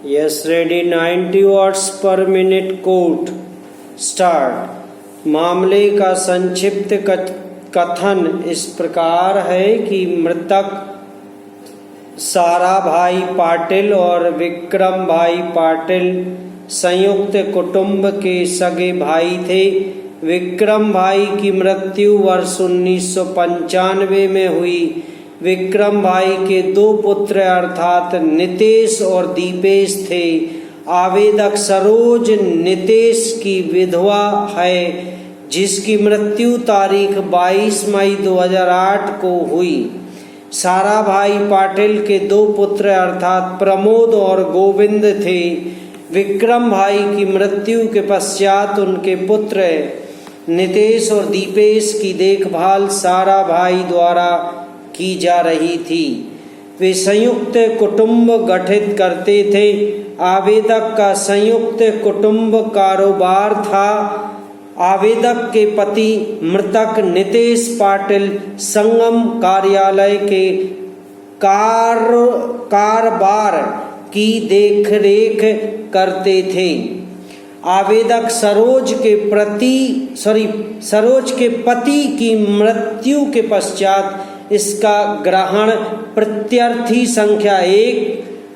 Yes, ready. 90 watts per minute court start. मामले का संक्षिप्त कथन इस प्रकार है कि मृतक साराभाई पाटिल और विक्रम भाई पाटिल संयुक्त कुटुंब के सगे भाई थे। विक्रम भाई की मृत्यु वर्ष 1995 में हुई। विक्रम भाई के दो पुत्र अर्थात नितेश और दीपेश थे। आवेदक सरोज नितेश की विधवा है, जिसकी मृत्यु तारीख 22 मई 2008 को हुई। साराभाई पाटिल के दो पुत्र अर्थात प्रमोद और गोविंद थे। विक्रम भाई की मृत्यु के पश्चात उनके पुत्र नितेश और दीपेश की देखभाल साराभाई द्वारा की जा रही थी। वे संयुक्त कुटुंब गठित करते थे। आवेदक का संयुक्त कुटुंब कारोबार था। आवेदक के पति मृतक नितेश पाटिल संगम कार्यालय के कारोबार की देखरेख करते थे। आवेदक सरोज के पति की मृत्यु के पश्चात इसका ग्रहण प्रत्यार्थी संख्या 1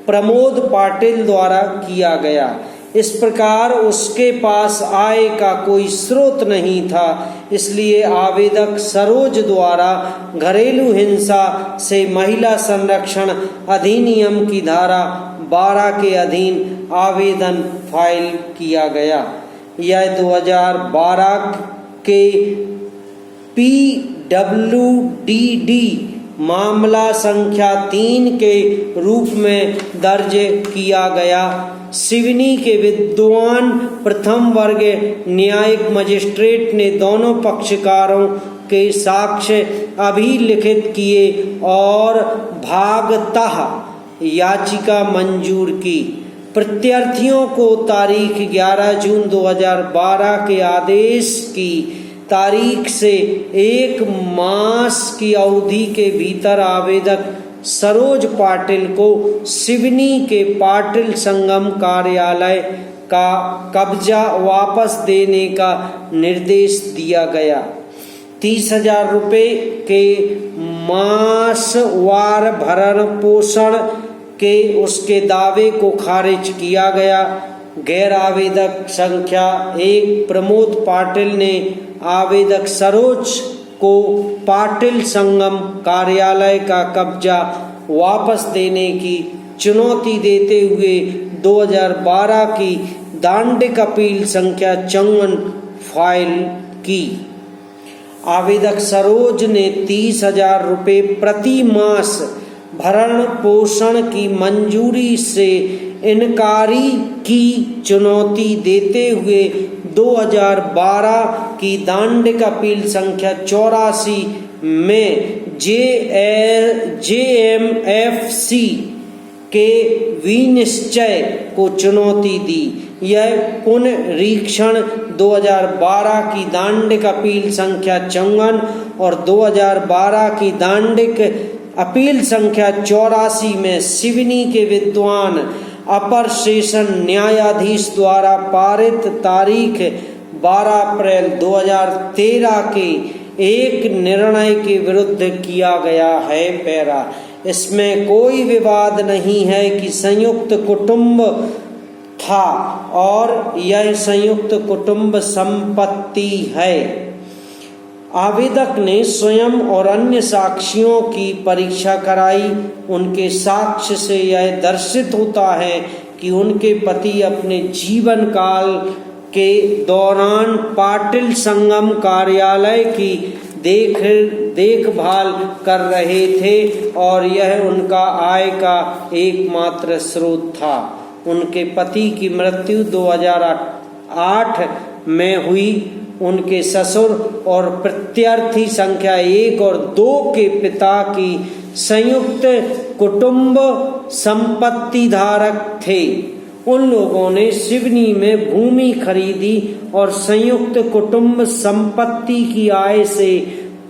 प्रमोद पाटिल द्वारा किया गया। इस प्रकार उसके पास आय का कोई स्रोत नहीं था, इसलिए आवेदक सरोज द्वारा घरेलू हिंसा से महिला संरक्षण अधिनियम की धारा 12 के अधीन आवेदन फाइल किया गया। यह 2012 के PWDD मामला संख्या 3 के रूप में दर्ज किया गया। सिवनी के विद्वान प्रथम वर्ग न्यायिक मजिस्ट्रेट ने दोनों पक्षकारों के साक्ष्य अभिलिखित किए और भागतः याचिका मंजूर की। प्रत्यार्थियों को तारीख 11 जून 2012 के आदेश की तारीख से 1 मास की अवधि के भीतर आवेदक सरोज पाटिल को सिवनी के पाटिल संगम कार्यालय का कब्जा वापस देने का निर्देश दिया गया। 30,000 रुपये के मासवार भरण पोषण के उसके दावे को खारिज किया गया। गैर आवेदक संख्या 1 प्रमोद पाटिल ने आवेदक सरोज को पाटिल संगम कार्यालय का कब्जा वापस देने की चुनौती देते हुए 2012 की दांडिक अपील संख्या 54 फाइल की। आवेदक सरोज ने 30,000 रुपये प्रति मास भरण पोषण की मंजूरी से इनकारी की चुनौती देते हुए 2012 की दांडिक अपील संख्या 84 में JMFC के विनिश्चय को चुनौती दी। यह पुनरीक्षण 2012 की दांडिक अपील संख्या 54 और 2012 की दांडिक अपील संख्या 84 में सिवनी के विद्वान अपर सेशन न्यायाधीश द्वारा पारित तारीख 12 अप्रैल 2013 के एक निर्णय के विरुद्ध किया गया है। पैरा इसमें कोई विवाद नहीं है कि संयुक्त कुटुंब था और यह संयुक्त कुटुंब संपत्ति है। आवेदक ने स्वयं और अन्य साक्षियों की परीक्षा कराई। उनके साक्ष्य से यह दर्शित होता है कि उनके पति अपने जीवन काल के दौरान पाटिल संगम कार्यालय की देखभाल कर रहे थे और यह उनका आय का एकमात्र स्रोत था। उनके पति की मृत्यु 2008 में हुई। उनके ससुर और प्रत्यार्थी संख्या 1 और 2 के पिता की संयुक्त कुटुंब संपत्ति धारक थे। उन लोगों ने सिवनी में भूमि खरीदी और संयुक्त कुटुंब संपत्ति की आय से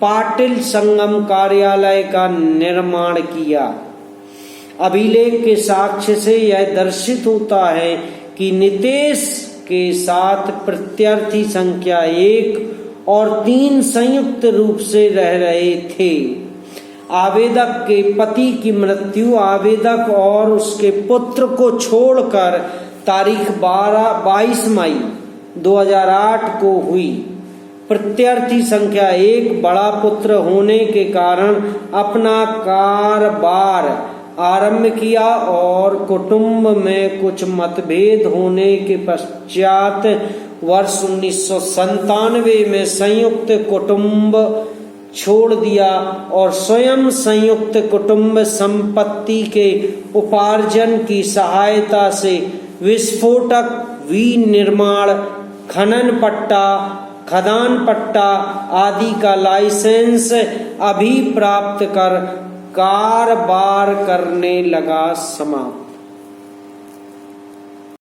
पाटिल संगम कार्यालय का निर्माण किया। अभिलेख के साक्ष्य से यह दर्शित होता है कि नितेश के साथ प्रत्यार्थी संख्या 1 और 3 संयुक्त रूप से रह रहे थे। आवेदक के पति की मृत्यु आवेदक और उसके पुत्र को छोड़कर तारीख 22 मई 2008 को हुई। प्रत्यार्थी संख्या 1 बड़ा पुत्र होने के कारण अपना कारोबार आरंभ किया और कुटुंब में कुछ मतभेद होने के पश्चात वर्ष 1997 में संयुक्त कुटुंब छोड़ दिया और स्वयं संयुक्त कुटुंब संपत्ति के उपार्जन की सहायता से विस्फोटक विनिर्माण, खदान पट्टा आदि का लाइसेंस अभी प्राप्त कर कारोबार करने लगा। समाप्त।